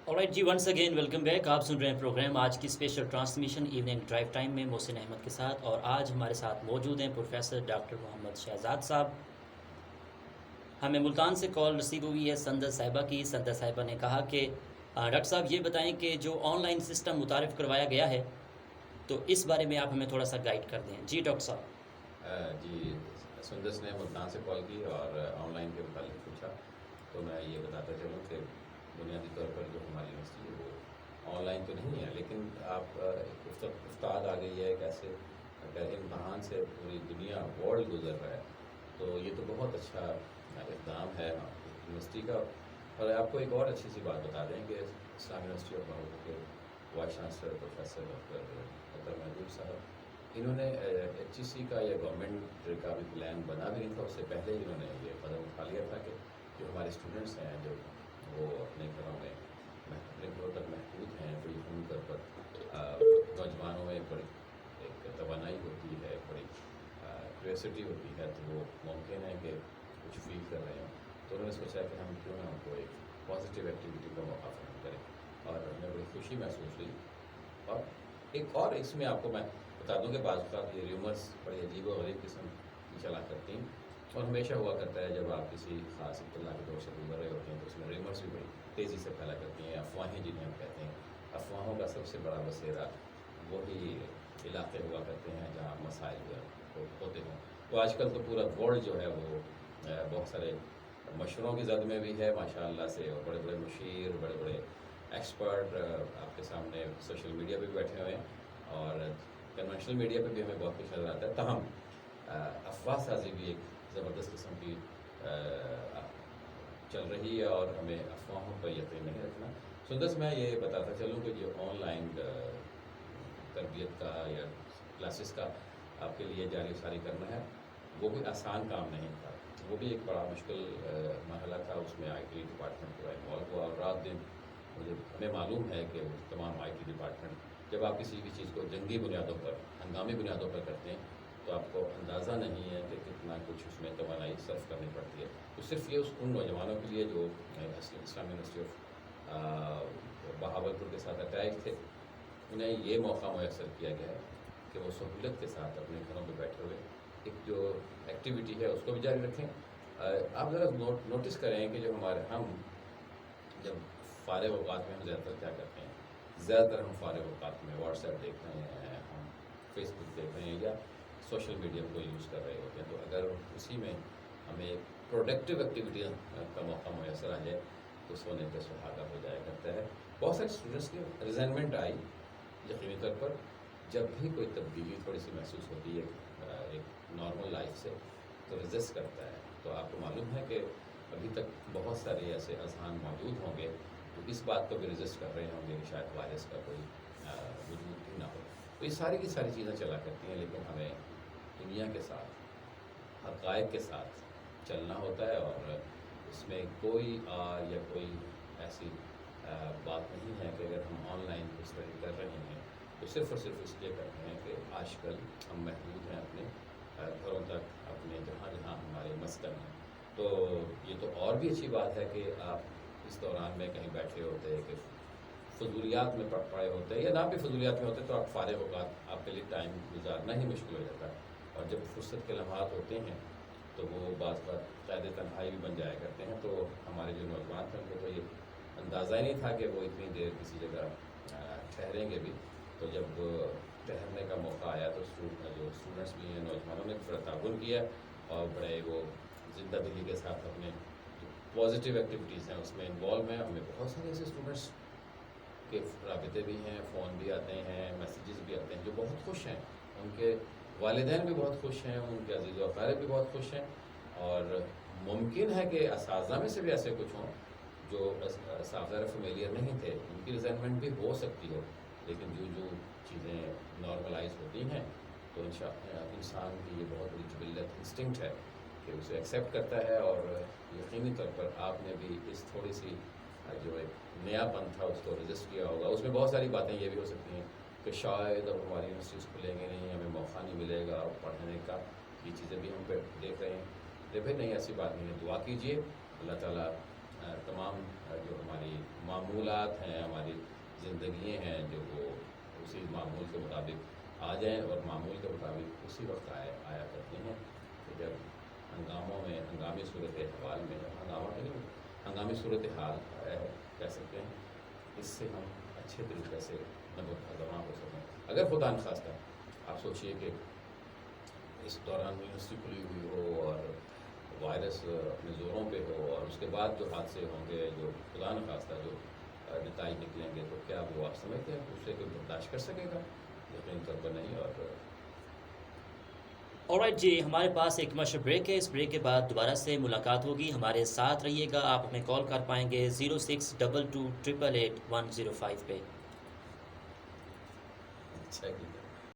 Alright जी, once again welcome back. आप सुन रहे हैं प्रोग्राम आज की special transmission evening drive time में मोहसिन अहमद के साथ, और आज हमारे साथ मौजूद हैं प्रोफेसर डॉक्टर मोहम्मद शहजाद साहब। हमें मुल्तान से कॉल रिसीव हुई है संदा साहिबा की। संदा साहिबा ने कहा कि डॉक्टर साहब ये बताएं कि जो ऑनलाइन सिस्टम मुतारिफ़ करवाया गया है तो इस बारे में आप हमें थोड़ा सा गाइड कर दें। जी डॉक्टर साहब। जी, सुंदस ने मुल्तान से कॉल की और ऑनलाइन के मुतालिक पूछा। तो मैं ये बताता चलूँ कि बुनियादी तौर पर जो हमारी यूनिवर्सिटी है वो ऑनलाइन तो नहीं है, लेकिन आप उस्ताद आ गई है एक ऐसे इम्तहान से पूरी दुनिया वर्ल्ड गुजर रहा है, तो ये तो बहुत अच्छा इक़दाम है यूनिवर्सिटी का। और आपको एक और अच्छी सी बात बता दें कि इस्लाम यूनिवर्सिटी ऑफ बहावलपुर के वाइस चांसलर प्रोफेसर डॉक्टर महबूब साहब, इन्होंने HEC का या गवर्नमेंट का भी प्लान बना भी नहीं था, उससे पहले इन्होंने ये कदम उठा लिया था कि जो हमारे स्टूडेंट्स हैं जो वो अपने घरों में अपने घरों तक महफूज हैं, बड़ी भूमिका पर नौजवानों में बड़ी एक तवानाई होती है, बड़ी क्यूरियोसिटी होती है, तो वो मुमकिन है कि कुछ फील कर रहे हैं। तो उन्होंने सोचा कि हम क्यों ना उनको एक पॉजिटिव एक्टिविटी का मौका फराहम करें, और हमें बड़ी खुशी महसूस हुई। और एक और इसमें आपको मैं बता दूं कि बाज़ ये र्यूमर्स बड़ी अजीब और गरीब किस्म की चला करती हैं, और हमेशा हुआ करता है जब आप किसी ख़ास इत्तला के दौर से गुजर रहे होते हैं तो उसमें र्यूमर्स भी बड़ी तेज़ी से फैला करती हैं। अफवाहें जिन्हें हम कहते हैं, अफवाहों का सबसे बड़ा बसेरा वही इलाके हुआ करते हैं जहाँ मसाइल होते हों। तो आजकल तो पूरा वर्ल्ड जो है वो बहुत सारे मशवरों की जद में भी है माशाअल्लाह से, और बड़े बड़े मशीर, बड़े बड़े एक्सपर्ट आपके सामने सोशल मीडिया पे भी बैठे हुए हैं, और कन्वेंशनल मीडिया पे भी हमें बहुत कुछ नज़र आता है। तहम अफवाह साजी भी एक ज़बरदस्त किस्म की चल रही है, और हमें अफवाहों पर यकीन नहीं रखना। सुंदस मैं ये बताता चलूँ कि जो ऑनलाइन तरबियत का या क्लासेस का आपके लिए जारी सारी करना है, वो कोई आसान काम नहीं था, वो भी एक बड़ा मुश्किल मरहला था। उसमें IT डिपार्टमेंट पूरा इन्वॉल्व हुआ, और रात दिन हमें मालूम है कि तमाम IT डिपार्टमेंट जब आप किसी भी चीज़ को जंगी बुनियादों पर, हंगामी बुनियादों पर करते हैं, तो आपको अंदाज़ा नहीं है कि कितना कुछ उसमें तवानाई सर्फ करनी पड़ती है। तो सिर्फ ये उन नौजवानों के लिए जो इस्लाम यूनिवर्सिटी ऑफ बहावलपुर के साथ अटैच थे, उन्हें ये मौका मैसर किया गया है कि वो सहूलत के साथ अपने घरों में बैठे हुए एक जो एक्टिविटी है उसको भी जारी रखें। आप ज़रा नोटिस करें कि जो हम जब फ़ारिग औक़ात में हम ज़्यादातर क्या करते हैं, ज़्यादातर हम फ़ारिग औक़ात में व्हाट्सएप देख रहे हैं, हम फेसबुक देख रहे हैं, या सोशल मीडिया को यूज़ कर रहे होते हैं। तो अगर उसी में हमें प्रोडक्टिव एक्टिविटी का मौका मैसर आ जाए तो सोने पे सुहागा हो जाया करता है। बहुत सारे स्टूडेंट्स की रिज़ाइनमेंट आई यकीनी तौर पर, जब भी कोई तब्दीली थोड़ी सी महसूस होती है एक नॉर्मल लाइफ से, तो रेजिस्ट करता है। तो आपको मालूम है कि अभी तक बहुत सारे ऐसे अज़हान मौजूद होंगे जो इस बात को भी रेजिस्ट कर रहे होंगे कि शायद वायरस का कोई वजूद भी ना हो। तो ये सारी की सारी चीज़ें चला करती हैं, लेकिन हमें दुनिया के साथ, हक़ाइक़ के साथ चलना होता है, और इसमें कोई या कोई ऐसी बात नहीं है कि अगर हम ऑनलाइन स्टडी कर रहे हैं तो सिर्फ़ और सिर्फ इसलिए कर रहे हैं कि आजकल हम महदूद हैं अपने घरों तक, अपने जहाँ जहाँ हमारे मस्कन हैं। तो ये तो और भी अच्छी बात है कि आप इस दौरान में कहीं बैठे होते हैं कि फजूलियात में पड़े होते हैं, या ना भी फजूलियात में होते, तो आप फ़ारिग औक़ात आपके लिए टाइम गुजारना ही मुश्किल हो जाता है। और जब फुर्सत के लम्हात होते हैं तो वो बाज़ बात क़ैद तन्हाई भी बन जाया करते हैं। तो हमारे जो नौजवान थे उनको तो ये अंदाज़ा ही नहीं था कि वो इतनी देर किसी जगह ठहरेंगे भी। तो जब ठहरने का मौका आया तो जो स्टूडेंट्स भी हैं, नौजवानों ने बड़ा ताउन किया, और बड़े वो ज़िंदा दिली के साथ अपने जो पॉजिटिव एक्टिविटीज़ हैं उसमें इन्वॉल्व हैं। हमें बहुत सारे ऐसे स्टूडेंट्स के राबिते भी हैं, फ़ोन भी आते हैं, मैसेजेस भी आते हैं, जो बहुत खुश हैं, उनके वालिदैन भी बहुत खुश हैं, उनके अज़ीज़ व अक़ारिब भी बहुत खुश हैं। और मुमकिन है कि असातिज़ा में से भी ऐसे कुछ हों जो ज़्यादा फ़ेमिलियर नहीं थे, उनकी रिज़ाइनमेंट भी हो सकती हो। लेकिन जो चीज़ें नॉर्मलाइज होती हैं तो इंसान की ये बहुत बड़ी जिबिल्लत इंस्टिंक्ट है कि उसे एक्सेप्ट करता है। और यकीनी तौर पर आपने भी इस थोड़ी सी जो एक नयापन था उसको रजिस्ट किया होगा। उसमें बहुत सारी बातें ये भी हो सकती हैं कि शायद अब हमारी यूनिवर्सिटीज़ खुलेंगे नहीं, हमें मौका नहीं मिलेगा और पढ़ने का, ये चीज़ें भी हम देख रहे हैं। तो भाई नहीं, ऐसी बात नहीं है। दुआ कीजिए, अल्लाह ताला تمام جو ہماری معمولات ہیں، ہماری زندگیاں ہیں، جو وہ اسی معمول کے مطابق آ جائیں اور معمول کے مطابق اسی وقت آیا کرتی ہیں کہ جب ہنگامی صورت حال میں ہنگامی صورت حال کہہ سکتے ہیں، اس سے ہم اچھے طریقے سے نمودار ہو سکیں۔ اگر خدا نخواستہ آپ سوچئے کہ اس دوران یونیورسٹی کھلی ہوئی ہو اور وائرس اپنے زوروں پہ ہو، اور اس کے بعد جو حادثے ہوں گے، جو خدا نخواستہ جو نتائج نکلیں گے، تو کیا وہ آپ سمجھتے ہیں دوسرے کو برداشت کر سکے گا؟ یقین طور پر نہیں۔ آلرائٹ جی، ہمارے پاس ایک کمرشل بریک ہے، اس بریک کے بعد دوبارہ سے ملاقات ہوگی، ہمارے ساتھ رہیے گا، آپ ہمیں کال کر پائیں گے 0622 888 105 پہ۔ اچھا